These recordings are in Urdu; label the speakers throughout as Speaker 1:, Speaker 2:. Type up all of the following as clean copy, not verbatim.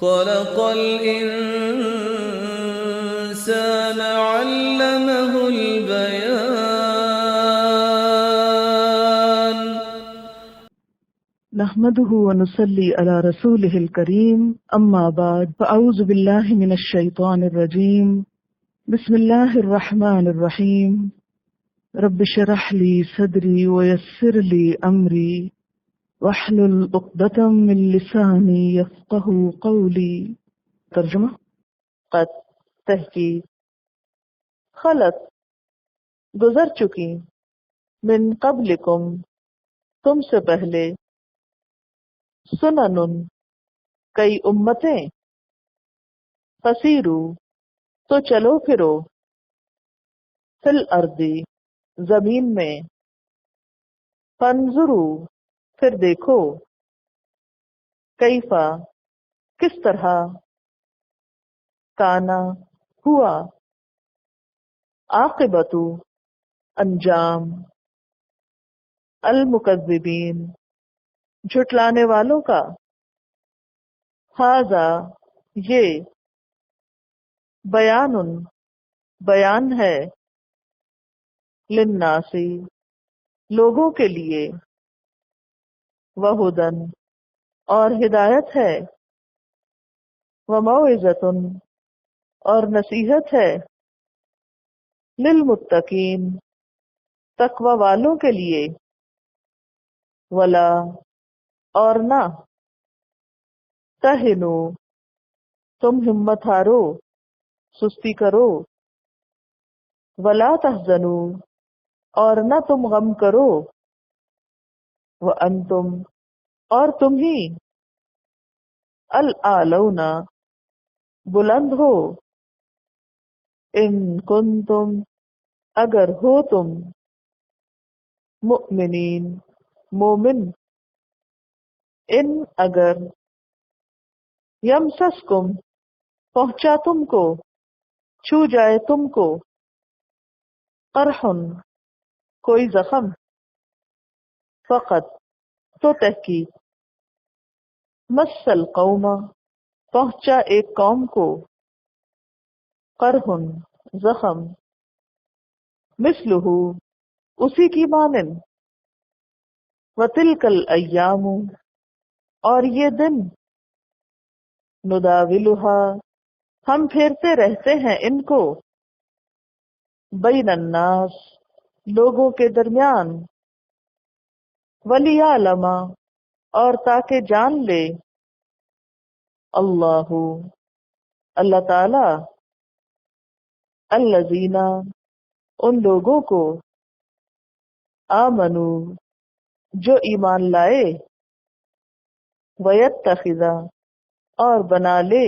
Speaker 1: خلق الإنسان علمه البيان.
Speaker 2: نحمده ونصلي على رسوله الكريم، أما بعد فأعوذ بالله من الشيطان الرجيم. بسم الله الرحمن الرحيم. رب اشرح لي صدري ويسر لي أمري واحلل عقدة من لساني يفقهوا قولي. ترجمہ: قد تحقیق، خلط گزر چکی، من قبلکم تم سے پہلے، سنن کئی امتیں، فسیرو تو چلو پھرو، فی الارض زمین میں، فانظرو پھر دیکھو، کیفا کس طرح، کانا ہوا، عاقبت انجام، المکذبین جھٹلانے والوں کا، ھذا یہ، بیان بیان ہے، للناس لوگوں کے لیے، وہدن اور ہدایت ہے، وموعظۃ اور نصیحت ہے، للمتقین تقوی والوں کے لیے، ولا اور نہ، تہنو تم ہمت ہارو، سستی کرو، ولا تحزنو اور نہ تم غم کرو، وانتم اور تم ہی، الاعلون بلند ہو، ان کنتم اگر ہو تم، مؤمنین مومن، ان اگر، یمسسکم پہنچا تم کو، چھو جائے تم کو، قرح کوئی زخم، فقط تو تحقیق، مس القوم پہنچا ایک قوم کو، قرح زخم، مثلہ اسی کی مانند، وتلک الایام اور یہ دن، نداولھا ہم پھیرتے رہتے ہیں ان کو، بین الناس لوگوں کے درمیان، ولیعلم اور تاکہ جان لے، اللہ اللہ تعالی، الذین ان لوگوں کو، آمنو جو ایمان لائے، ویتخذ اور بنا لے،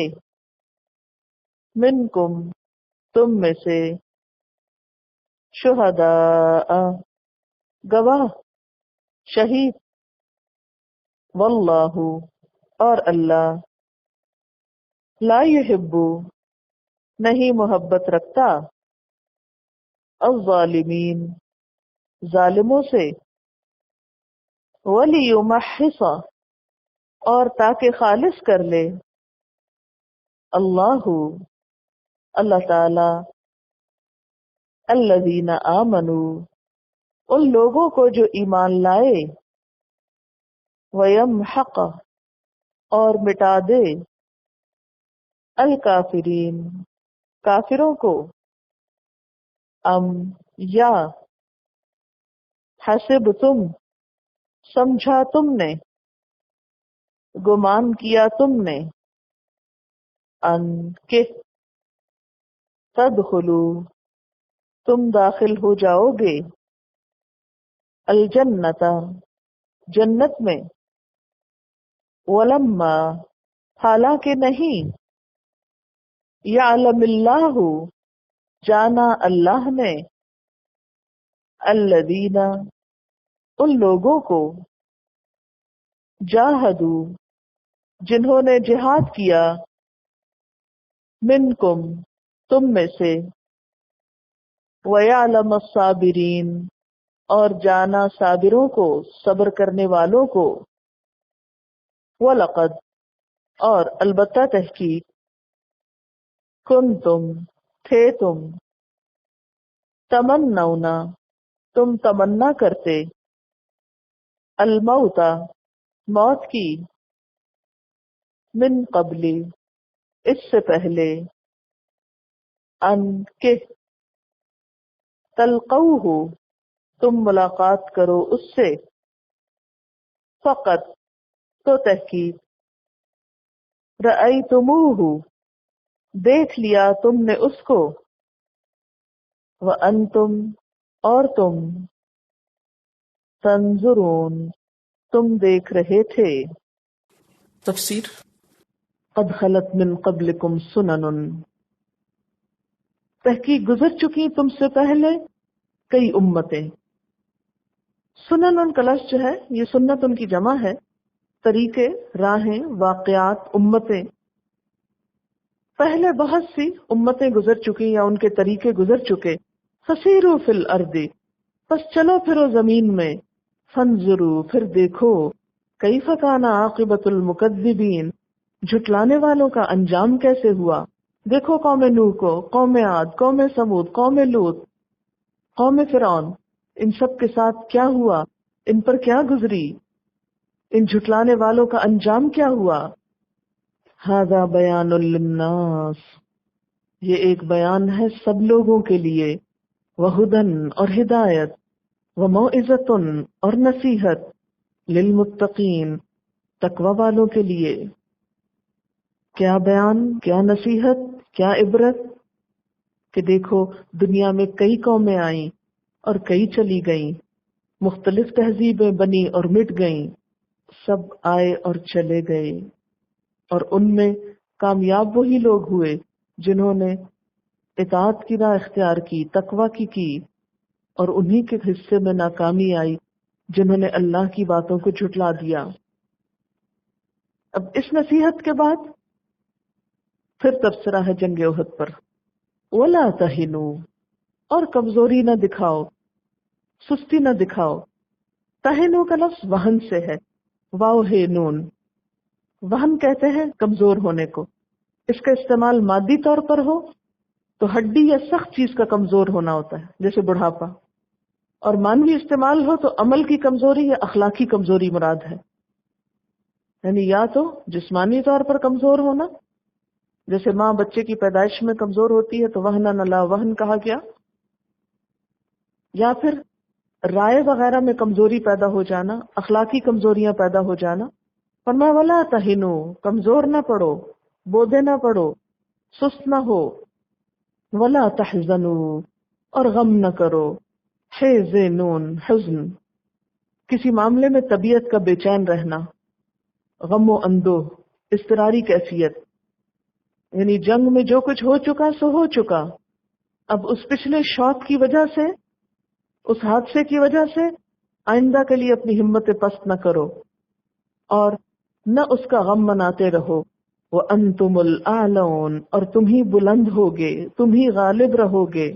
Speaker 2: منکم تم میں سے، شہداء گواہ، شہید، واللہ اور اللہ، لا یحب نہیں محبت رکھتا، الظالمین ظالموں سے، ولیمحص اور تاکہ خالص کر لے، اللہ اللہ تعالی، الذین آمنوا ان لوگوں کو جو ایمان لائے، ویمحق اور مٹا دے، الکافرین کافروں کو، ام یا، حسبتم سمجھا تم نے، گمان کیا تم نے، ان کہ، تدخلوا تم داخل ہو جاؤ گے، الجنت جنت میں، ولما حالانکہ نہیں، یعلم اللہ جانا اللہ نے، الذین ان لوگوں کو، جاہدوا جنہوں نے جہاد کیا، منکم تم میں سے، وَيَعْلَمَ الصَّابِرِينَ اور جانا صابروں کو، صبر کرنے والوں کو، وَلَقَدْ اور البتہ تحقیق کن تھے تم تمنونا تم تمنا کرتے الموت موت کی من قبلی اس سے پہلے ان کے تلقوہ تم ملاقات کرو اس سے فقط تو تحقیق رأیتموہ دیکھ لیا تم نے اس کو وانتم اور تم تنظرون تم دیکھ رہے تھے
Speaker 1: تفسیر
Speaker 2: قد خلت من قبلکم سنن تحقیق گزر چکی تم سے پہلے کئی امتیں سنن کا لفظ جو ہے یہ سنت ان کی جمع ہے طریقے راہیں واقعات امتیں پہلے بہت سی امتیں گزر چکی یا ان کے طریقے گزر چکے فسیروا فی الارض پس چلو پھرو زمین میں فانظروا پھر دیکھو کیف کان عاقبۃ المکذبین جھٹلانے والوں کا انجام کیسے ہوا دیکھو قوم نوح کو قوم عاد قوم ثمود قوم لوط قوم فرعون ان سب کے ساتھ کیا ہوا ان پر کیا گزری ان جھٹلانے والوں کا انجام کیا ہوا ھذا بیان للناس یہ ایک بیان ہے سب لوگوں کے لیے وہدن اور ہدایت وموعظۃ اور نصیحت للمتقین تقوی والوں کے لیے کیا بیان کیا نصیحت کیا عبرت کہ دیکھو دنیا میں کئی قومیں آئیں اور کئی چلی گئیں مختلف تہذیبیں بنی اور مٹ گئیں سب آئے اور چلے گئے اور ان میں کامیاب وہی لوگ ہوئے جنہوں نے اطاعت کی راہ اختیار کی تقوی کی اور انہی کے حصے میں ناکامی آئی جنہوں نے اللہ کی باتوں کو جھٹلا دیا اب اس نصیحت کے بعد پھر تبصرہ ہے جنگ احد پر وَلَا تَهِنُوا اور کمزوری نہ دکھاؤ سستی نہ دکھاؤ تہنو کا لفظ وہن سے ہے واو ہے نون وہن کہتے ہیں کمزور ہونے کو اس کا استعمال مادی طور پر ہو تو ہڈی یا سخت چیز کا کمزور ہونا ہوتا ہے جیسے بڑھاپا اور مانوی استعمال ہو تو عمل کی کمزوری یا اخلاقی کمزوری مراد ہے یعنی یا تو جسمانی طور پر کمزور ہونا جیسے ماں بچے کی پیدائش میں کمزور ہوتی ہے تو وہن لا وہن کہا گیا یا پھر رائے وغیرہ میں کمزوری پیدا ہو جانا اخلاقی کمزوریاں پیدا ہو جانا فرمایا ولا تہنو کمزور نہ پڑو بودے نہ پڑو سست نہ ہو ولا تحزنو اور غم نہ کرو حزنون حزن کسی معاملے میں طبیعت کا بے چین رہنا غم و اندوہ اضطراری کیفیت یعنی جنگ میں جو کچھ ہو چکا سو ہو چکا اب اس پچھلے شوق کی وجہ سے اس حادثے کی وجہ سے آئندہ کے لیے اپنی ہمت پست نہ کرو اور نہ اس کا غم مناتے رہو وَأَنْتُمُ الْأَعْلَوْنَ اور تم ہی بلند ہوگے تم ہی غالب رہو گے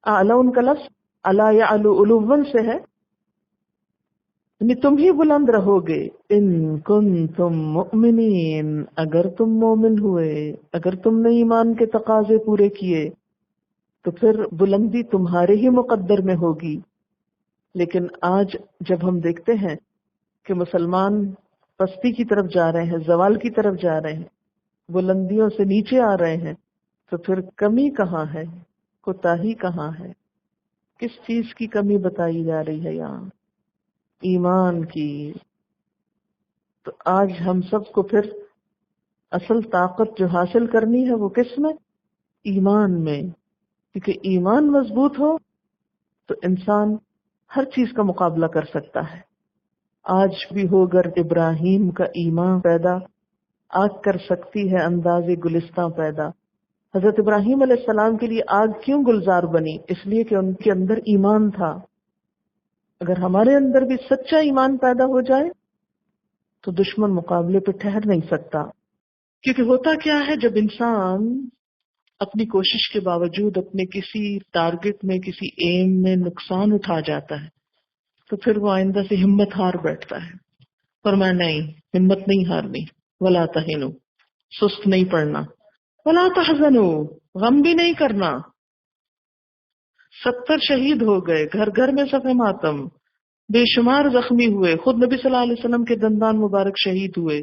Speaker 2: اعلون کا لفظ علا یعلو علوًا سے ہے یعنی تم ہی بلند رہو گے ان کنتم مؤمنین اگر تم مومن ہوئے اگر تم نے ایمان کے تقاضے پورے کیے تو پھر بلندی تمہارے ہی مقدر میں ہوگی لیکن آج جب ہم دیکھتے ہیں کہ مسلمان پستی کی طرف جا رہے ہیں زوال کی طرف جا رہے ہیں بلندیوں سے نیچے آ رہے ہیں تو پھر کمی کہاں ہے کوتاہی کہاں ہے کس چیز کی کمی بتائی جا رہی ہے یہاں ایمان کی تو آج ہم سب کو پھر اصل طاقت جو حاصل کرنی ہے وہ کس میں ایمان میں کیونکہ ایمان مضبوط ہو تو انسان ہر چیز کا مقابلہ کر سکتا ہے آج بھی ہو گر ابراہیم کا ایمان پیدا آگ کر سکتی ہے انداز گلستاں پیدا حضرت ابراہیم علیہ السلام کے لیے آگ کیوں گلزار بنی اس لیے کہ ان کے اندر ایمان تھا اگر ہمارے اندر بھی سچا ایمان پیدا ہو جائے تو دشمن مقابلے پہ ٹھہر نہیں سکتا کیونکہ ہوتا کیا ہے جب انسان اپنی کوشش کے باوجود اپنے کسی ٹارگٹ میں کسی ایم میں نقصان اٹھا جاتا ہے تو پھر وہ آئندہ سے ہمت ہار بیٹھتا ہے فرمایا نہیں ہمت نہیں ہارنی ولا تہنو سست نہیں پڑنا. ولا تحزنوا، غم بھی نہیں کرنا. 70 شہید ہو گئے، گھر گھر میں صف ماتم، بے شمار زخمی ہوئے، خود نبی صلی اللہ علیہ وسلم کے دندان مبارک شہید ہوئے،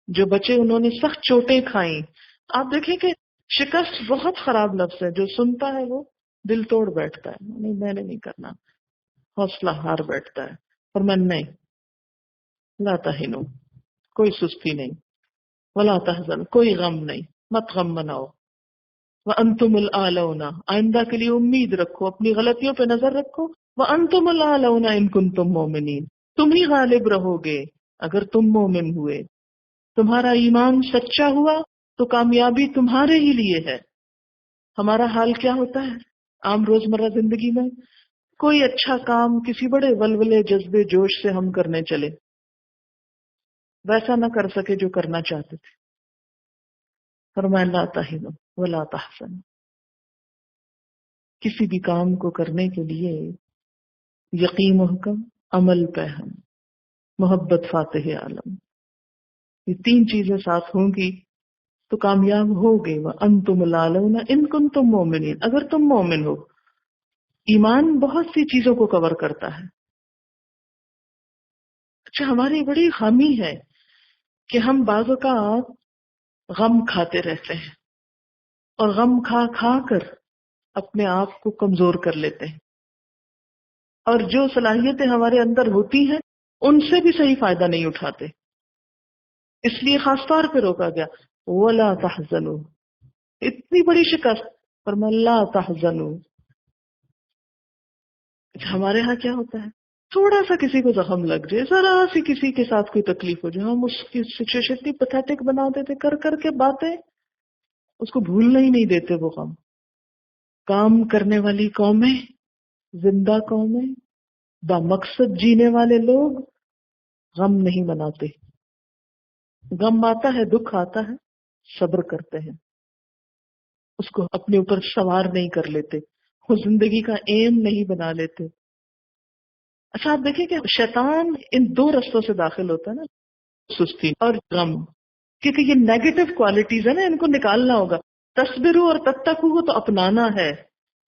Speaker 2: جو بچے انہوں نے سخت چوٹیں کھائیں. آپ دیکھیں کہ شکست بہت خراب لفظ ہے، جو سنتا ہے وہ دل توڑ بیٹھتا ہے، نہیں میں نے نہیں کرنا، حوصلہ ہار بیٹھتا ہے. اور میں نہیں، لا تہنوا، کوئی سستی نہیں، ولا تحزن، کوئی غم نہیں، مت غم مناؤ. وانتم الاعلون، آئندہ کے لیے امید رکھو، اپنی غلطیوں پہ نظر رکھو. وانتم الاعلون ان کنتم مؤمنین، تم ہی غالب رہو گے اگر تم مومن ہوئے. تمہارا ایمان سچا ہوا تو کامیابی تمہارے ہی لیے ہے. ہمارا حال کیا ہوتا ہے عام روزمرہ زندگی میں؟ کوئی اچھا کام کسی بڑے ولولے جذبے جوش سے ہم کرنے چلے، ویسا نہ کر سکے جو کرنا چاہتے تھے. فرمایا لا تہنوا ولا تحزنوا. کسی بھی کام کو کرنے کے لیے یقین محکم، عمل پہم، محبت فاتح عالم، یہ 3 چیزیں ساتھ ہوں گی تو کامیاب ہوگے. وانتم الاعلون ان کنتم مؤمنین، اگر تم مومن ہو. ایمان بہت سی چیزوں کو کور کرتا ہے. اچھا، ہماری بڑی خامی ہے کہ ہم بعض اوقات غم کھاتے رہتے ہیں اور غم کھا کھا کر اپنے آپ کو کمزور کر لیتے ہیں، اور جو صلاحیتیں ہمارے اندر ہوتی ہیں ان سے بھی صحیح فائدہ نہیں اٹھاتے. اس لیے خاص طور پہ روکا گیا ولا تحزنوا، اتنی بڑی شکست، فرمایا لا تحزنوا. ہمارے ہاں کیا ہوتا ہے، تھوڑا سا کسی کو زخم لگ جائے، ذرا سی کسی کے ساتھ کوئی تکلیف ہو جائے، ہم اس کی سچویشن اتنی پتھیٹک بنا دیتے کر کر کے باتیں، اس کو بھولنا ہی نہیں دیتے وہ غم. کام کرنے والی قومیں، زندہ قومیں، با مقصد جینے والے لوگ غم نہیں مناتے. غم آتا ہے، دکھ آتا ہے، صبر کرتے ہیں، اس کو اپنے اوپر سوار نہیں کر لیتے، وہ زندگی کا ایم نہیں بنا لیتے. اچھا، آپ دیکھیں کہ شیطان ان 2 رستوں سے داخل ہوتا ہے نا، سستی اور غم، کیونکہ یہ نیگیٹو کوالٹیز ہے نا، ان کو نکالنا ہوگا. تصبروا اور تتقوا تو اپنانا ہے،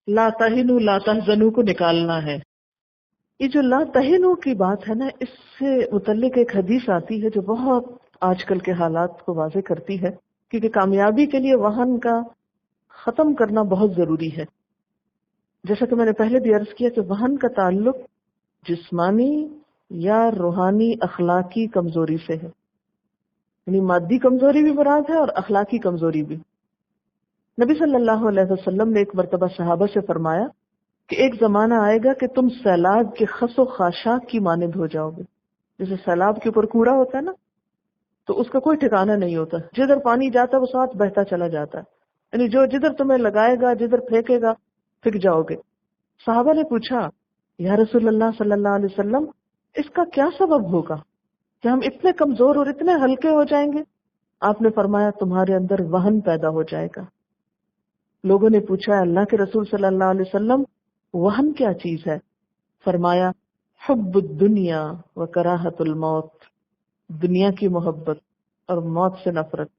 Speaker 2: لا تہنوا لا تحزنوا کو نکالنا ہے. یہ جو لا تہنوا کی بات ہے نا، اس سے متعلق ایک حدیث آتی ہے جو بہت آج کل کے حالات کو واضح کرتی ہے، کیونکہ کامیابی کے لیے وہن کا ختم کرنا بہت ضروری ہے. جیسا کہ میں نے پہلے بھی عرض کیا کہ وہن کا تعلق جسمانی یا روحانی اخلاقی کمزوری سے ہے، یعنی مادی کمزوری بھی مراد ہے اور اخلاقی کمزوری بھی. نبی صلی اللہ علیہ وسلم نے ایک مرتبہ صحابہ سے فرمایا کہ ایک زمانہ آئے گا کہ تم سیلاب کے خس و خاشاک کی مانند ہو جاؤ گے. جیسے سیلاب کے اوپر کوڑا ہوتا ہے نا، تو اس کا کوئی ٹھکانہ نہیں ہوتا، جدھر پانی جاتا ہے وہ ساتھ بہتا چلا جاتا ہے، یعنی جو جدھر تمہیں لگائے گا، جدھر پھینکے گا، پھینک جاؤ گے. صحابہ نے پوچھا یا رسول اللہ صلی اللہ علیہ وسلم، اس کا کیا سبب ہوگا کہ ہم اتنے کمزور اور اتنے ہلکے ہو جائیں گے؟ آپ نے فرمایا تمہارے اندر وہن پیدا ہو جائے گا. لوگوں نے پوچھا اللہ کے رسول صلی اللہ علیہ وسلم وہن کیا چیز ہے؟ فرمایا حب الدنیا و کراہت الموت، دنیا کی محبت اور موت سے نفرت.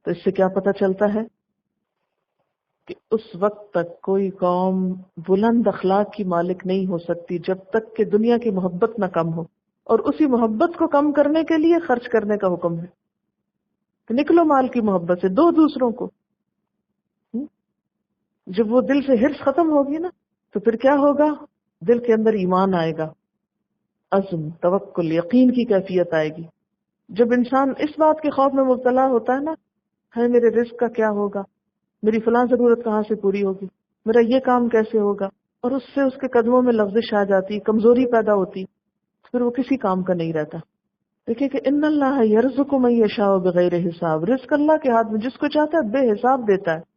Speaker 2: تو اس سے کیا پتہ چلتا ہے کہ اس وقت تک کوئی قوم بلند اخلاق کی مالک نہیں ہو سکتی جب تک کہ دنیا کی محبت نہ کم ہو، اور اسی محبت کو کم کرنے کے لیے خرچ کرنے کا حکم ہے کہ نکلو مال کی محبت سے، دو دوسروں کو. جب وہ دل سے حرص ختم ہوگی نا تو پھر کیا ہوگا، دل کے اندر ایمان آئے گا، عزم، توکل، یقین کی کیفیت آئے گی. جب انسان اس بات کے خوف میں مبتلا ہوتا ہے نا، ہے میرے رزق کا کیا ہوگا، میری فلاں ضرورت کہاں سے پوری ہوگی، میرا یہ کام کیسے ہوگا، اور اس سے اس کے قدموں میں لغزش آ جاتی، کمزوری پیدا ہوتی، پھر وہ کسی کام کا نہیں رہتا. دیکھیں کہ ان اللہ یرزق من یشاء بغیر حساب، رزق اللہ کے ہاتھ میں، جس کو چاہتا ہے بے حساب دیتا ہے،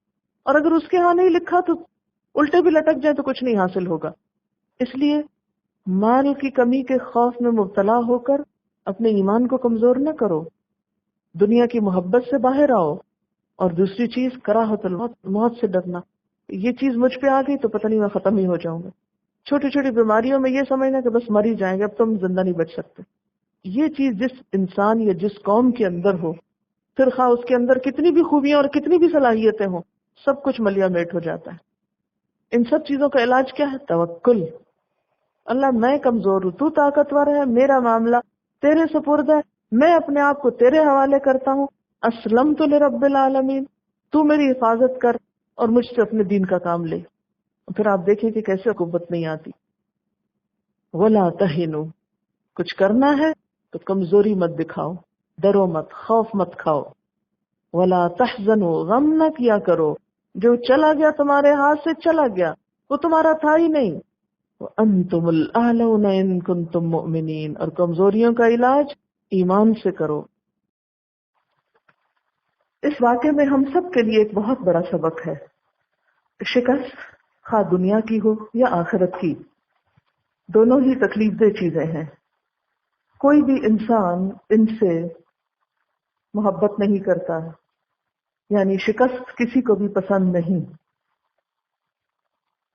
Speaker 2: اور اگر اس کے ہاں نہیں لکھا تو الٹے بھی لٹک جائے تو کچھ نہیں حاصل ہوگا. اس لیے مال کی کمی کے خوف میں مبتلا ہو کر اپنے ایمان کو کمزور نہ کرو، دنیا کی محبت سے باہر آؤ. اور دوسری چیز کراہت الموت، موت سے ڈرنا. یہ چیز مجھ پہ آ گئی تو پتہ نہیں میں ختم ہی ہو جاؤں گا. چھوٹی چھوٹی بیماریوں میں یہ سمجھنا کہ بس مر ہی جائیں گے، اب تم زندہ نہیں بچ سکتے. یہ چیز جس انسان یا جس قوم کے اندر ہو پھر خواہ اس کے اندر کتنی بھی خوبیاں اور کتنی بھی صلاحیتیں ہوں، سب کچھ ملیا میٹ ہو جاتا ہے۔ ان سب چیزوں کا علاج کیا ہے؟ توکل۔ اللہ میں کمزور ہوں، تو طاقتور ہے، میرا معاملہ تیرے سپرد ہے، میں اپنے آپ کو تیرے حوالے کرتا ہوں، اسلمت لرب العالمین، تو میری حفاظت کر اور مجھ سے اپنے دین کا کام لے۔ پھر آپ دیکھیں کہ کیسے قوت نہیں آتی۔ ولا تہنوا، کچھ کرنا ہے تو کمزوری مت دکھاؤ، ڈرو مت، خوف مت کھاؤ۔ ولا تحزنوا، غم نہ کیا کرو، جو چلا گیا تمہارے ہاتھ سے چلا گیا، وہ تمہارا تھا ہی نہیں۔ وانتم الاعلون ان کنتم مؤمنین، اور کمزوریوں کا علاج ایمان سے کرو۔ اس واقعے میں ہم سب کے لیے ایک بہت بڑا سبق ہے۔ شکست خواہ دنیا کی ہو یا آخرت کی، دونوں ہی تکلیف دہ چیزیں ہیں۔ کوئی بھی انسان ان سے محبت نہیں کرتا، یعنی شکست کسی کو بھی پسند نہیں۔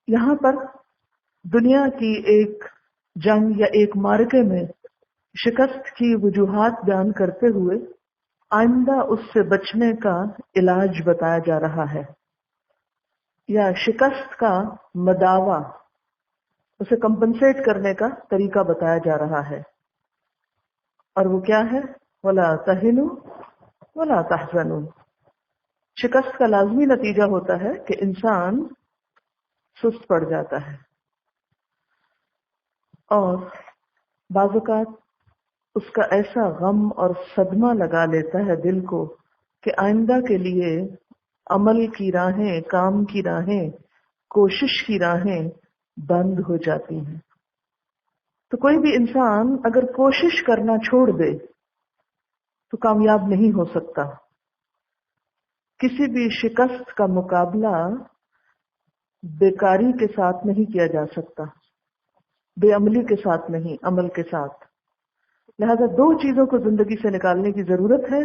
Speaker 2: یہاں پر دنیا کی ایک جنگ یا ایک معرکے میں شکست کی وجوہات بیان کرتے ہوئے آئندہ اس سے بچنے کا علاج بتایا جا رہا ہے، یا شکست کا مداوع، اسے کمپنسیٹ کرنے کا طریقہ بتایا جا رہا ہے، اور وہ کیا ہے؟ وَلَا تَهِنُوا وَلَا تَحْزَنُوا۔ شکست کا لازمی نتیجہ ہوتا ہے کہ انسان سست پڑ جاتا ہے، اور بعض اوقات اس کا ایسا غم اور صدمہ لگا لیتا ہے دل کو کہ آئندہ کے لیے عمل کی راہیں، کام کی راہیں، کوشش کی راہیں بند ہو جاتی ہیں۔ تو کوئی بھی انسان اگر کوشش کرنا چھوڑ دے تو کامیاب نہیں ہو سکتا۔ کسی بھی شکست کا مقابلہ بیکاری کے ساتھ نہیں کیا جا سکتا، بے عملی کے ساتھ نہیں، عمل کے ساتھ۔ لہذا دو چیزوں کو زندگی سے نکالنے کی ضرورت ہے،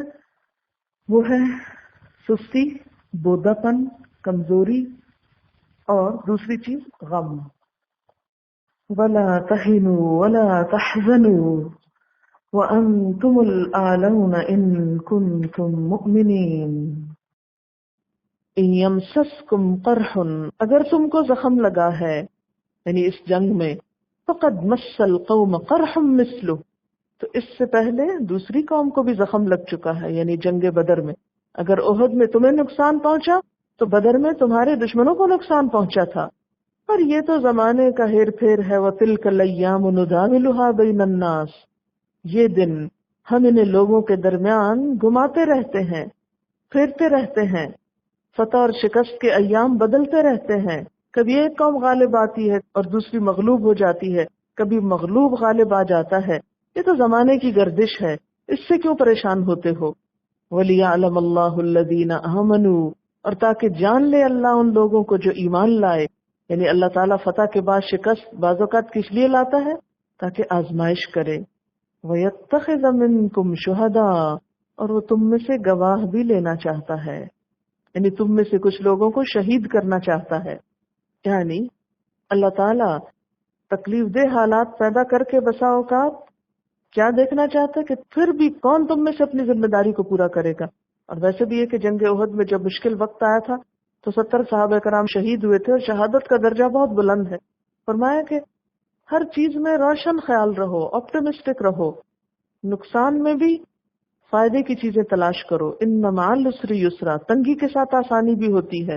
Speaker 2: وہ ہے سستی، بودا پن، کمزوری، اور دوسری چیز غم۔ وَلَا تَهِنُوا وَلَا تَحْزَنُوا وَأَنْتُمُ الْأَعْلَوْنَ إِن كُنتُم مُؤْمِنِينَ۔ إِن يَمْسَسْكُمْ قَرْحٌ، اگر تم کو زخم لگا ہے، یعنی اس جنگ میں، فَقَدْ مَسَّ الْقَوْمَ قَرْحٌ مِثْلُهُ، تو اس سے پہلے دوسری قوم کو بھی زخم لگ چکا ہے، یعنی جنگ بدر میں۔ اگر احد میں تمہیں نقصان پہنچا تو بدر میں تمہارے دشمنوں کو نقصان پہنچا تھا۔ پر یہ تو زمانے کا ہیر پھیر ہے، وَتِلْكَ الْأَيَّامُ نُدَاوِلُهَا بَيْنَ النَّاسِ، یہ دن ہم انہیں لوگوں کے درمیان گھماتے رہتے ہیں، پھیرتے رہتے ہیں۔ فتح اور شکست کے ایام بدلتے رہتے ہیں، کبھی ایک قوم غالب آتی ہے اور دوسری مغلوب ہو جاتی ہے، کبھی مغلوب غالب آ جاتا ہے۔ یہ تو زمانے کی گردش ہے، اس سے کیوں پریشان ہوتے ہو؟ وَلِيَعْلَمَ اللَّهُ الَّذِينَ آمَنُوا، اور تاکہ جان لے اللہ ان لوگوں کو جو ایمان لائے۔ یعنی اللہ تعالیٰ فتح کے بعد شکست بعض اوقات کس لیے لاتا ہے؟ تاکہ آزمائش کرے۔ وَيَتَّخِذَ مِنْكُمْ شُهَدَاءَ، اور وہ تم میں سے گواہ بھی لینا چاہتا ہے، یعنی تم میں سے کچھ لوگوں کو شہید کرنا چاہتا ہے۔ یعنی اللہ تعالیٰ تکلیف دہ حالات پیدا کر کے بسا اوقات کیا دیکھنا چاہتا ہے کہ پھر بھی کون تم میں سے اپنی ذمہ داری کو پورا کرے گا۔ اور ویسے بھی یہ کہ جنگ احد میں جب مشکل وقت آیا تھا تو 70 صحابہ کرام شہید ہوئے تھے، اور شہادت کا درجہ بہت بلند ہے۔ فرمایا کہ ہر چیز میں روشن خیال رہو، آپٹمسٹک رہو، نقصان میں بھی فائدے کی چیزیں تلاش کرو۔ ان مع العسر یسرا، تنگی کے ساتھ آسانی بھی ہوتی ہے۔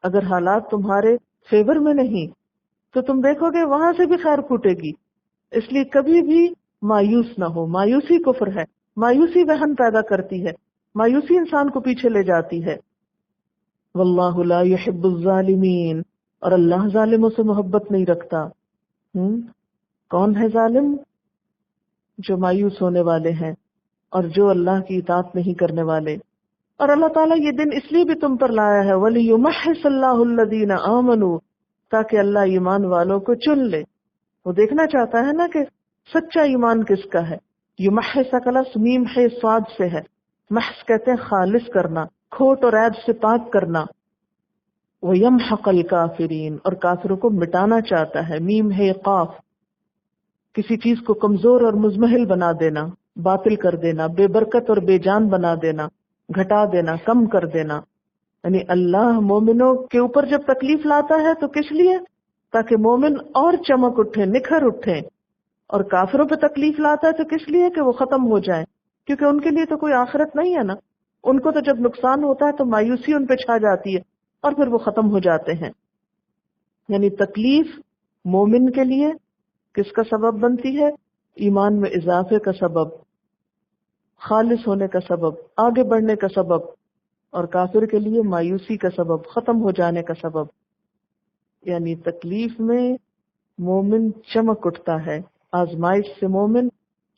Speaker 2: اگر حالات تمہارے فیور میں نہیں تو تم دیکھو گے وہاں سے بھی خیر پھوٹے گی۔ اس لیے کبھی بھی مایوس نہ ہو، مایوسی کفر ہے، مایوسی وہن پیدا کرتی ہے، مایوسی انسان کو پیچھے لے جاتی ہے۔ واللہ لا يحب الظالمین، اور اللہ ظالموں سے محبت نہیں رکھتا۔ کون ہے ظالم؟ جو مایوس ہونے والے ہیں اور جو اللہ کی اطاعت نہیں کرنے والے۔ اور اللہ تعالیٰ یہ دن اس لیے بھی تم پر لایا ہے وَلِيُمَحِّصَ اللَّهُ الَّذِينَ آمَنُوا، تاکہ اللہ ایمان والوں کو چن لے۔ وہ دیکھنا چاہتا ہے نا کہ سچا ایمان کس کا ہے۔ یمحص کا لفظ میم ہے صاد سے ہے، محض کہتے ہیں خالص کرنا، کھوٹ اور عیب سے پاک کرنا۔ وَيَمْحَقَ الْكَافِرِينَ، اور کافروں کو مٹانا چاہتا ہے، میم ہے قاف، کسی چیز کو کمزور اور مزمحل بنا دینا، باطل کر دینا، بے برکت اور بے جان بنا دینا۔ گھٹا دینا، کم کر دینا. یعنی اللہ مومنوں کے اوپر جب تکلیف لاتا ہے تو کس لیے؟ تاکہ مومن اور چمک اٹھیں، نکھر اٹھیں. اور کافروں پہ تکلیف لاتا ہے تو کس لیے؟ کہ وہ ختم ہو جائیں، کیونکہ ان کے لیے تو کوئی آخرت نہیں ہے نا. ان کو تو جب نقصان ہوتا ہے تو مایوسی ان پہ چھا جاتی ہے اور پھر وہ ختم ہو جاتے ہیں. یعنی تکلیف مومن کے لیے کس کا سبب بنتی ہے؟ ایمان میں اضافے کا سبب، خالص ہونے کا سبب، آگے بڑھنے کا سبب. اور کافر کے لیے مایوسی کا سبب، ختم ہو جانے کا سبب. یعنی تکلیف میں مومن چمک اٹھتا ہے، آزمائش سے مومن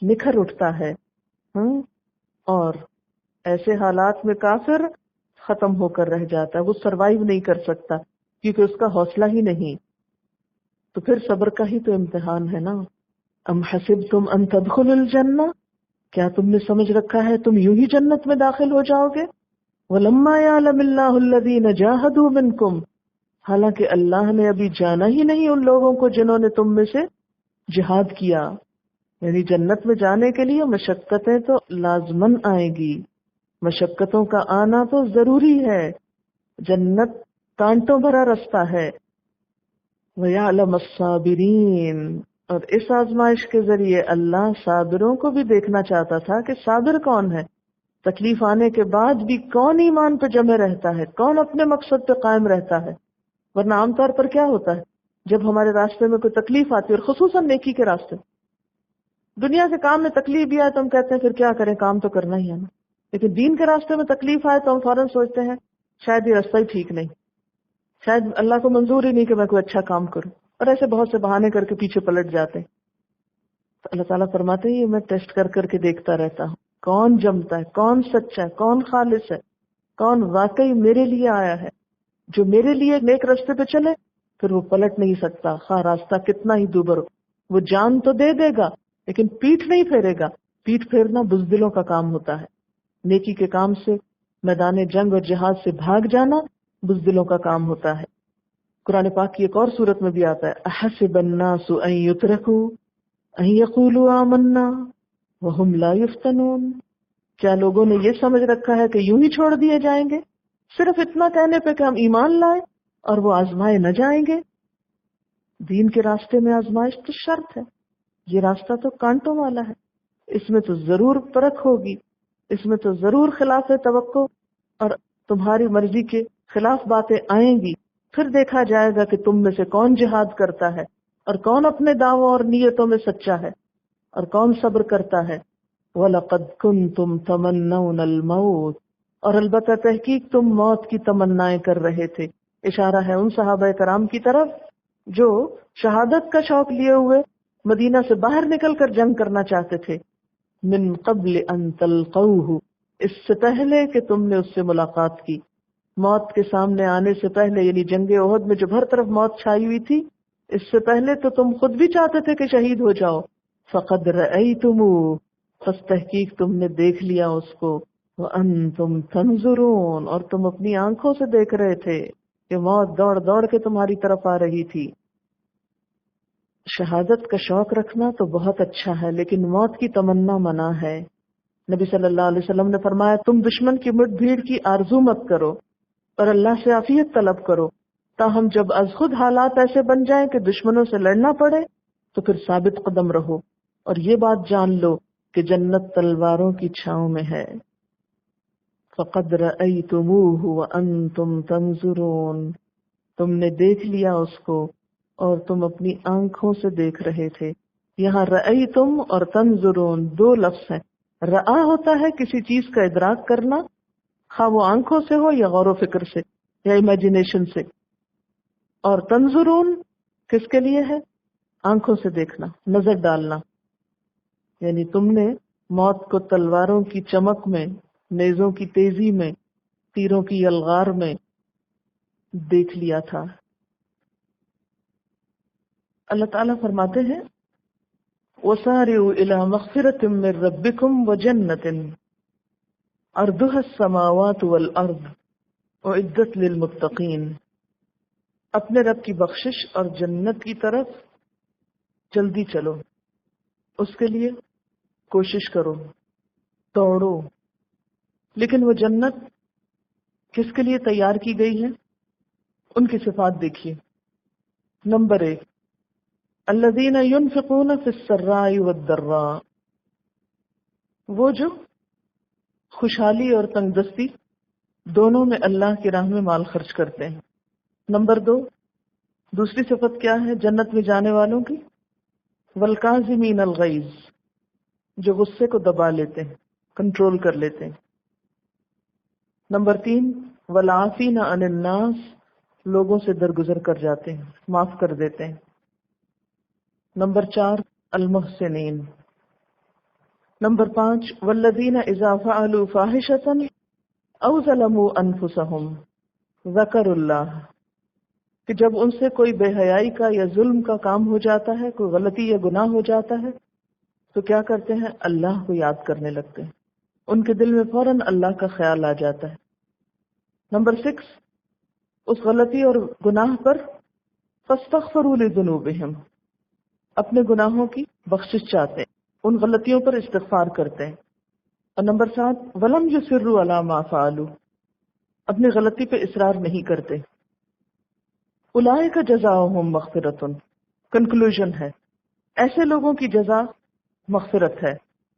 Speaker 2: نکھر اٹھتا ہے. اور ایسے حالات میں کافر ختم ہو کر رہ جاتا ہے، وہ سروائیو نہیں کر سکتا کیونکہ اس کا حوصلہ ہی نہیں. تو پھر صبر کا ہی تو امتحان ہے نا. ام حسبتم ان تدخلوا الجنہ، کیا تم نے سمجھ رکھا ہے تم یوں ہی جنت میں داخل ہو جاؤ گے؟ وَلَمَّا يَعْلَمِ اللَّهُ الَّذِينَ جَاهَدُوا مِنْكُمْ، حالانکہ اللہ نے ابھی جانا ہی نہیں ان لوگوں کو جنہوں نے تم میں سے جہاد کیا. یعنی جنت میں جانے کے لیے مشقتیں تو لازمن آئے گی، مشقتوں کا آنا تو ضروری ہے. جنت کانٹوں بھرا رستہ ہے. وَيَعْلَمَ الصَّابِرِينَ، اور اس آزمائش کے ذریعے اللہ صابروں کو بھی دیکھنا چاہتا تھا کہ صابر کون ہے. تکلیف آنے کے بعد بھی کون ایمان پہ جمے رہتا ہے، کون اپنے مقصد پہ قائم رہتا ہے. ورنہ عام طور پر کیا ہوتا ہے، جب ہمارے راستے میں کوئی تکلیف آتی ہے، اور خصوصاً نیکی کے راستے، دنیا کے کام میں تکلیف بھی آئے تو ہم کہتے ہیں پھر کیا کریں، کام تو کرنا ہی ہے نا. لیکن دین کے راستے میں تکلیف آئے تو ہم فوراً سوچتے ہیں شاید یہ راستہ ہی ٹھیک نہیں، شاید اللہ کو منظور ہی نہیں کہ میں کوئی اچھا کام کروں، اور ایسے بہت سے بہانے کر کے پیچھے پلٹ جاتے ہیں. تو اللہ تعالیٰ فرماتے ہیں یہ میں ٹیسٹ کر کر کے دیکھتا رہتا ہوں کون جمتا ہے، کون سچا ہے، کون خالص ہے، کون واقعی میرے لیے آیا ہے. جو میرے لیے نیک راستے پہ چلے پھر وہ پلٹ نہیں سکتا، خواہ راستہ کتنا ہی دوبر ہو. وہ جان تو دے دے گا لیکن پیٹھ نہیں پھیرے گا. پیٹھ پھیرنا بزدلوں کا کام ہوتا ہے. نیکی کے کام سے، میدان جنگ اور جہاد سے بھاگ جانا بزدلوں کا کام ہوتا ہے. قرآن پاک کی ایک اور صورت میں بھی آتا ہے احسب الناس ان یترکوا ان یقولوا آمنا وہم لا یفتنون، کیا لوگوں نے یہ سمجھ رکھا ہے کہ یوں ہی چھوڑ دیے جائیں گے صرف اتنا کہنے پہ کہ ہم ایمان لائیں اور وہ آزمائے نہ جائیں گے. دین کے راستے میں آزمائش تو شرط ہے. یہ راستہ تو کانٹوں والا ہے، اس میں تو ضرور پرکھ ہوگی، اس میں تو ضرور خلاف توقع اور تمہاری مرضی کے خلاف باتیں آئیں گی. پھر دیکھا جائے گا کہ تم میں سے کون جہاد کرتا ہے اور کون اپنے دعووں اور نیتوں میں سچا ہے اور کون صبر کرتا ہے. وَلَقَدْ كُنْتُمْ تَمَنَّوْنَ الْمَوْتَ، اور البتہ تحقیق تم موت کی تمنائیں کر رہے تھے. اشارہ ہے ان صحابہ کرام کی طرف جو شہادت کا شوق لیے ہوئے مدینہ سے باہر نکل کر جنگ کرنا چاہتے تھے. من قبل ان تلقوہ، اس سے پہلے کہ تم نے اس سے ملاقات کی. موت کے سامنے آنے سے پہلے، یعنی جنگ احد میں جب ہر طرف موت چھائی ہوئی تھی، اس سے پہلے تو تم خود بھی چاہتے تھے کہ شہید ہو جاؤ. فقد رأیتموہ، پس تحقیق تم نے دیکھ لیا اس کو. وانتم تنظرون، اور تم اپنی آنکھوں سے دیکھ رہے تھے کہ موت دوڑ دوڑ کے تمہاری طرف آ رہی تھی. شہادت کا شوق رکھنا تو بہت اچھا ہے لیکن موت کی تمنا منع ہے. نبی صلی اللہ علیہ وسلم نے فرمایا تم دشمن کی مٹ بھیڑ کی آرزو مت کرو اور اللہ سے عافیت طلب کرو، تاہم جب از خود حالات ایسے بن جائیں کہ دشمنوں سے لڑنا پڑے تو پھر ثابت قدم رہو اور یہ بات جان لو کہ جنت تلواروں کی چھاؤں میں ہے. فقد رأیتموہ وانتم تنظرون، تم نے دیکھ لیا اس کو اور تم اپنی آنکھوں سے دیکھ رہے تھے. یہاں رأیتم اور تنظرون دو لفظ ہیں. رأا ہوتا ہے کسی چیز کا ادراک کرنا، خواہ وہ آنکھوں سے ہو یا غور و فکر سے یا امیجنیشن سے، اور تنظرون کس کے لیے ہے؟ آنکھوں سے دیکھنا، نظر ڈالنا. یعنی تم نے موت کو تلواروں کی چمک میں، نیزوں کی تیزی میں، تیروں کی یلغار میں دیکھ لیا تھا. اللہ تعالیٰ فرماتے ہیں وَسَارِعُوا إِلَى مَغْفِرَةٍ مِّن رَبِّكُمْ وَجَنَّةٍ عَرْضُهَا السَّمَاوَاتُ وَالْأَرْضُ أُعِدَّتْ لِلْمُتَّقِينَ، اپنے رب کی بخشش اور جنت کی طرف جلدی چلو، اس کے لیے کوشش کرو، دوڑو. لیکن وہ جنت کس کے لیے تیار کی گئی ہے؟ ان کی صفات دیکھیے. نمبر 1، الذین ينفقون فی السراء والضراء، وہ جو خوشحالی اور تنگ دستی دونوں میں اللہ کی راہ میں مال خرچ کرتے ہیں. نمبر 2، دوسری صفت کیا ہے جنت میں جانے والوں کی؟ والکاظمین الغیظ، جو غصے کو دبا لیتے ہیں، کنٹرول کر لیتے ہیں. نمبر 3، والعافین عن الناس، لوگوں سے درگزر کر جاتے ہیں، معاف کر دیتے ہیں. نمبر 4، المحسنین. نمبر 5، والذین اذا فعلوا فاحشۃ او ظلموا انفسهم ذکروا اللہ، کہ جب ان سے کوئی بے حیائی کا یا ظلم کا کام ہو جاتا ہے، کوئی غلطی یا گناہ ہو جاتا ہے، تو کیا کرتے ہیں؟ اللہ کو یاد کرنے لگتے ہیں، ان کے دل میں فوراً اللہ کا خیال آ جاتا ہے. نمبر 6، اس غلطی اور گناہ پر فاستغفروا لذنوبہم، اپنے گناہوں کی بخشش چاہتے ہیں، ان غلطیوں پر استغفار کرتے ہیں. اور نمبر 7، ولم یصروا علی ما فعلوا، اپنی غلطی پہ اصرار نہیں کرتے. اولئک جزاؤہم مغفرۃ، کنکلوژن ہے ایسے لوگوں کی جزا مغفرت ہے،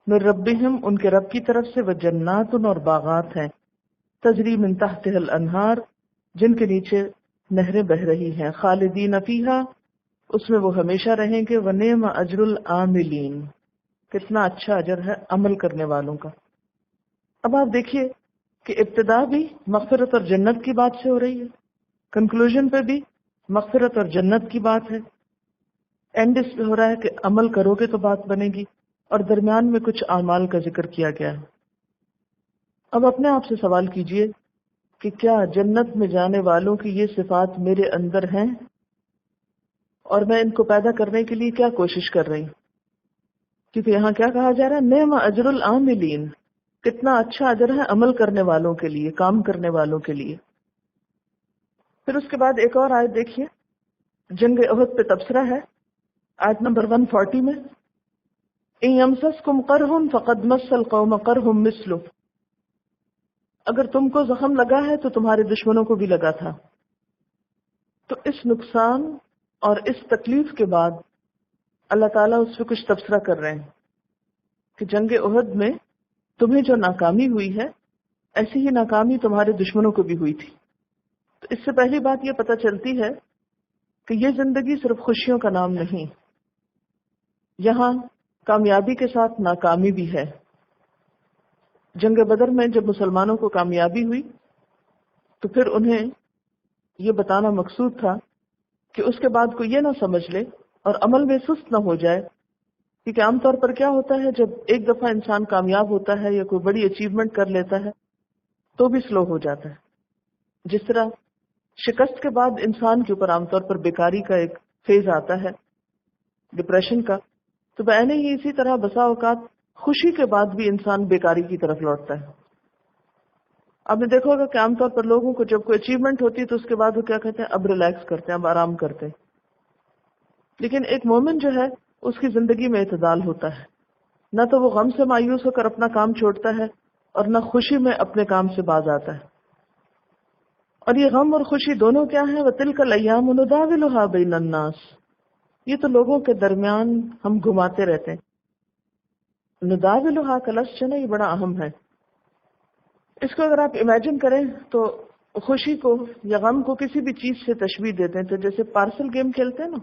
Speaker 2: من ربہم، ان کے رب کی طرف سے، وجنات، اور باغات ہیں، تجری من تحتها الانہار، جن کے نیچے نہریں بہ رہی ہیں، خالدین فیہا، اس میں وہ ہمیشہ رہیں گے، ونعم اجر العاملین، کتنا اچھا اجر ہے عمل کرنے والوں کا. اب آپ دیکھیے کہ ابتدا بھی مغفرت اور جنت کی بات سے ہو رہی ہے، کنکلوژن پہ بھی مغفرت اور جنت کی بات ہے، اینڈ اس پہ ہو رہا ہے کہ عمل کرو گے تو بات بنے گی، اور درمیان میں کچھ اعمال کا ذکر کیا گیا ہے. اب اپنے آپ سے سوال کیجئے کہ کیا جنت میں جانے والوں کی یہ صفات میرے اندر ہیں، اور میں ان کو پیدا کرنے کے لیے کیا کوشش کر رہی ہوں؟ کیونکہ یہاں کیا کہا جا رہا ہے؟ نعم اجر العاملین، کتنا اچھا اجر ہے عمل کرنے والوں کے لیے، کام کرنے والوں کے لیے. پھر اس کے بعد ایک اور آیت دیکھیے، جنگ احد پہ تبصرہ ہے، آیت نمبر 140 میں، ان یمسسکم قرح فقد مس القوم قرح مثلہ، اگر تم کو زخم لگا ہے تو تمہارے دشمنوں کو بھی لگا تھا. تو اس نقصان اور اس تکلیف کے بعد اللہ تعالیٰ اس پہ کچھ تبصرہ کر رہے ہیں کہ جنگ احد میں تمہیں جو ناکامی ہوئی ہے، ایسی ہی ناکامی تمہارے دشمنوں کو بھی ہوئی تھی. تو اس سے پہلی بات یہ پتہ چلتی ہے کہ یہ زندگی صرف خوشیوں کا نام نہیں، یہاں کامیابی کے ساتھ ناکامی بھی ہے. جنگ بدر میں جب مسلمانوں کو کامیابی ہوئی تو پھر انہیں یہ بتانا مقصود تھا کہ اس کے بعد کوئی یہ نہ سمجھ لے اور عمل میں سست نہ ہو جائے، کیونکہ عام طور پر کیا ہوتا ہے جب ایک دفعہ انسان کامیاب ہوتا ہے یا کوئی بڑی اچیومنٹ کر لیتا ہے تو بھی سلو ہو جاتا ہے. جس طرح شکست کے بعد انسان کے اوپر عام طور پر بیکاری کا ایک فیز آتا ہے، ڈپریشن کا، تو بعینی ہی اسی طرح بسا اوقات خوشی کے بعد بھی انسان بیکاری کی طرف لوٹتا ہے. آپ نے دیکھا ہوگا کہ عام طور پر لوگوں کو جب کوئی اچیومنٹ ہوتی ہے تو اس کے بعد وہ کیا کہتے ہیں؟ اب ریلیکس کرتے ہیں، اب آرام کرتے ہیں. لیکن ایک مومن جو ہے اس کی زندگی میں اعتدال ہوتا ہے، نہ تو وہ غم سے مایوس ہو کر اپنا کام چھوڑتا ہے اور نہ خوشی میں اپنے کام سے باز آتا ہے. اور یہ غم اور خوشی دونوں کیا ہیں؟ وَتِلْكَ الْأَيَّامُ نُدَاوِلُهَا بَيْنَ النَّاسِ، یہ تو لوگوں کے درمیان ہم گھماتے رہتے ہیں. نداولها کا لفظ ہے، یہ بڑا اہم ہے. اس کو اگر آپ امیجن کریں تو خوشی کو یا غم کو کسی بھی چیز سے تشبیہ دیتے ہیں. تو جیسے پارسل گیم کھیلتے ہیں نا،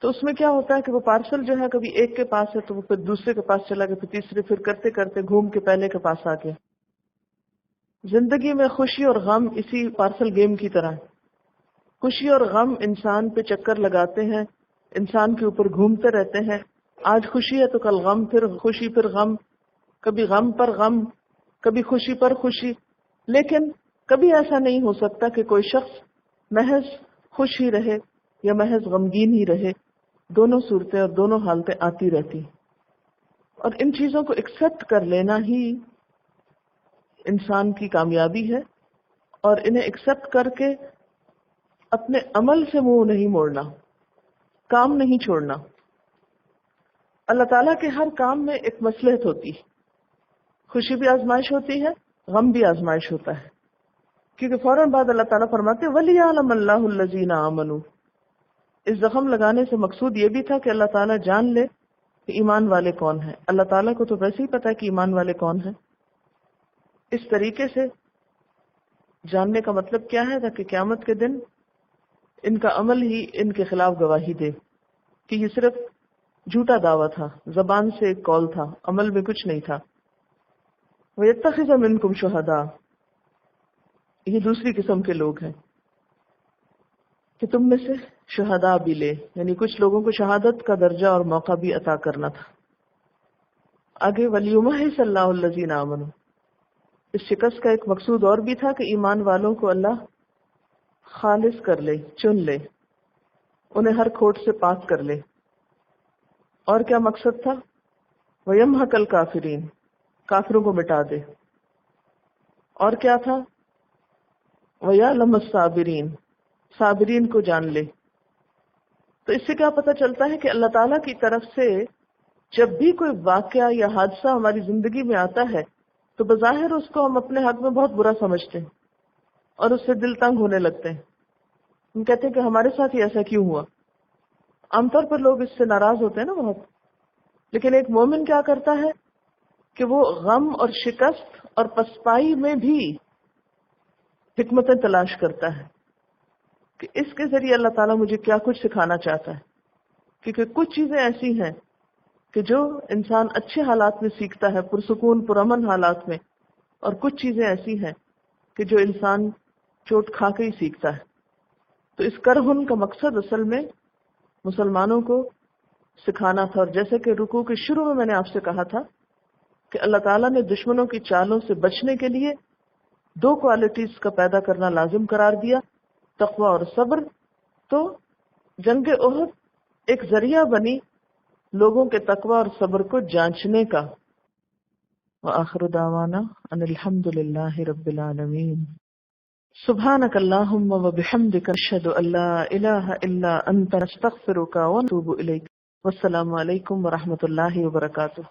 Speaker 2: تو اس میں کیا ہوتا ہے کہ وہ پارسل جو ہے کبھی ایک کے پاس ہے تو وہ پھر دوسرے کے پاس چلا گیا، پھر تیسرے، پھر کرتے کرتے گھوم کے پہلے کے پاس آ گیا. زندگی میں خوشی اور غم اسی پارسل گیم کی طرح ہے. خوشی اور غم انسان پہ چکر لگاتے ہیں، انسان کے اوپر گھومتے رہتے ہیں. آج خوشی ہے تو کل غم، پھر خوشی، پھر غم، کبھی غم پر غم، کبھی خوشی پر خوشی. لیکن کبھی ایسا نہیں ہو سکتا کہ کوئی شخص محض خوش ہی رہے یا محض غمگین ہی رہے. دونوں صورتیں اور دونوں حالتیں آتی رہتی، اور ان چیزوں کو ایکسپٹ کر لینا ہی انسان کی کامیابی ہے. اور انہیں ایکسپٹ کر کے اپنے عمل سے منہ نہیں موڑنا، کام نہیں چھوڑنا. اللہ تعالیٰ کے ہر کام میں ایک مصلحت ہوتی ہے. خوشی بھی آزمائش ہوتی ہے غم بھی آزمائش ہوتا ہے، کیونکہ فوراً بعد اللہ تعالیٰ فرماتے وَلِيَعْلَمَ اللَّهُ الَّذِينَ آمَنُوا. اس زخم لگانے سے مقصود یہ بھی تھا کہ اللہ تعالیٰ جان لے کہ ایمان والے کون ہیں. اللہ تعالیٰ کو تو ویسے ہی پتا ہے کہ ایمان والے کون ہیں. اس طریقے سے جاننے کا مطلب کیا ہے؟ تاکہ قیامت کے دن ان کا عمل ہی ان کے خلاف گواہی دے کہ یہ صرف جھوٹا دعویٰ تھا، زبان سے ایک قول تھا، عمل میں کچھ نہیں تھا. وَيَتَّخِذَ مِنْكُمْ شُهَدَاءَ. یہ دوسری قسم کے لوگ ہیں کہ تم میں سے شہداء بھی لے، یعنی کچھ لوگوں کو شہادت کا درجہ اور موقع بھی عطا کرنا تھا. آگے وَلِيُمَحِّصَ اللَّهُ الَّذِينَ آمَنُوا. اس شکست کا ایک مقصود اور بھی تھا کہ ایمان والوں کو اللہ خالص کر لے، چن لے، انہیں ہر کھوٹ سے پاک کر لے. اور کیا مقصد تھا؟ وَيَمْحَقَ الْكَافِرِينَ. کافروں کو مٹا دے. اور کیا تھا؟ وَيَعْلَمَ الصَّابِرِينَ. صابرین کو جان لے. تو اس سے کیا پتہ چلتا ہے کہ اللہ تعالیٰ کی طرف سے جب بھی کوئی واقعہ یا حادثہ ہماری زندگی میں آتا ہے تو بظاہر اس کو ہم اپنے حق میں بہت برا سمجھتے ہیں اور اس سے دل تنگ ہونے لگتے ہیں. ہم کہتے ہیں کہ ہمارے ساتھ ہی ایسا کیوں ہوا. عام طور پر لوگ اس سے ناراض ہوتے ہیں نا بہت. لیکن ایک مومن کیا کرتا ہے کہ وہ غم اور شکست اور پسپائی میں بھی حکمتیں تلاش کرتا ہے کہ اس کے ذریعے اللہ تعالیٰ مجھے کیا کچھ سکھانا چاہتا ہے. کیونکہ کچھ چیزیں ایسی ہیں کہ جو انسان اچھے حالات میں سیکھتا ہے، پرسکون پرامن حالات میں، اور کچھ چیزیں ایسی ہیں کہ جو انسان چوٹ کھا کے ہی سیکھتا ہے. تو اس کرہن کا مقصد اصل میں مسلمانوں کو سکھانا تھا. اور جیسے کہ رکوع کے شروع میں نے آپ سے کہا تھا کہ اللہ تعالیٰ نے دشمنوں کی چالوں سے بچنے کے لیے 2 کوالٹیز کا پیدا کرنا لازم قرار دیا، تقوی اور صبر. تو جنگ احد ایک ذریعہ بنی لوگوں کے تقوی اور صبر کو جانچنے کا. وآخر دعوانا ان الحمد للہ رب العالمین. سبحانک اللہم وبحمدک اشہد ان لا الہ الا انت نستغفرک ونتوب الیک. والسلام علیکم ورحمۃ اللہ وبرکاتہ.